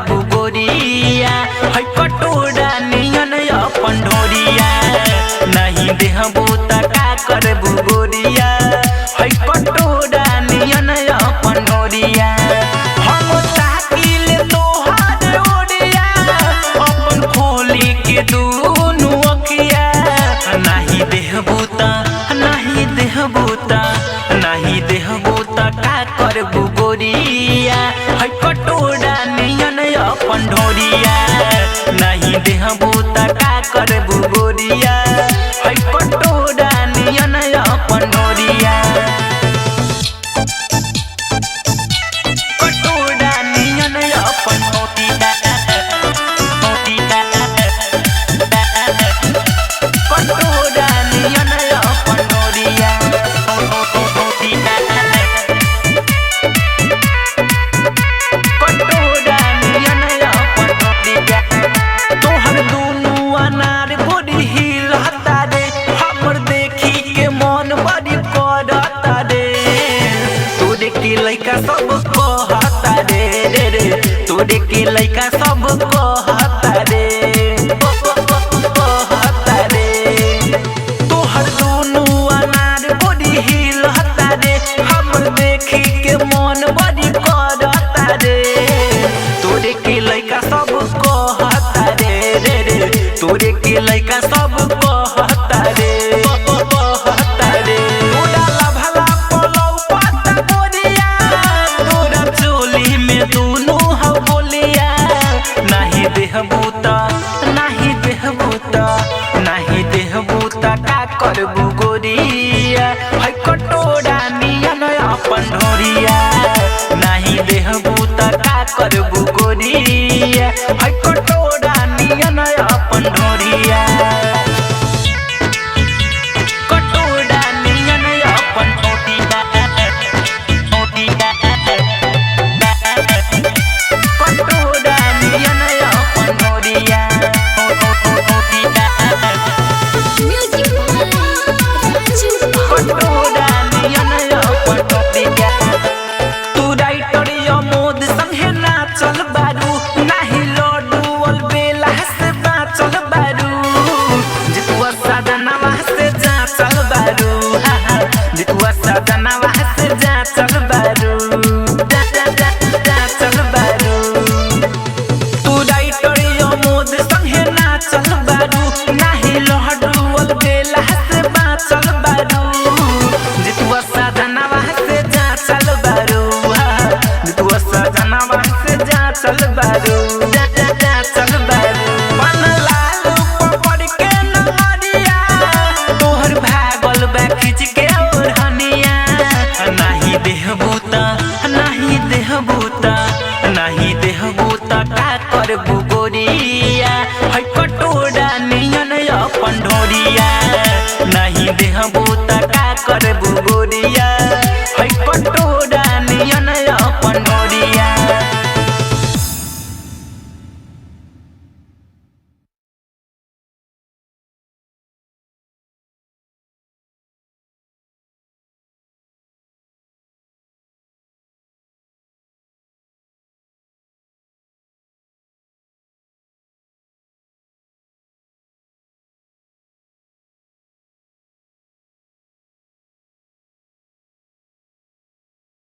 करबू गोरिया है कटोरा नियन अपन ढोरिया नहीं देहबू त का करबू गोरिया है कटोरा नियन अपन ढोरिया हम ताकिल तोहर ओरिया अपन खोली के दूनु अखिया नहीं देहबू त का करबू गोरिया है कटोरा नियन अपन ढोरिया नहीं देहबू त का करबू गोरिया है कटोरा नियन अपन ढोरिया कटोरा नियन अपन ढोरिया कटोरा नियन अपन ढोरिया लइका सब कहता रे तोरे के लइका सब कहता रे तोहर दोनों अनार बड़ी हिलता रे हमर देखी के मन बड़ी करता रे तोरे के लइका सब कहता रे तोरे के लइका सब कहता रे नहीं देहबू त का करबू गोरिया है कटोरा नियन अपन ढोरिया नहीं देहबू त का करबू गोरिया है कटोरा नियन अपन ढोरिया कटोरा नियन अपन ढोरिया कटोरा नियन अपन ढोरिया चल बारू चल बारू पन लालू पकड़ के नहरिया तोहर भागल बा खींच के ओढ़निया नहीं देहबू त का करबू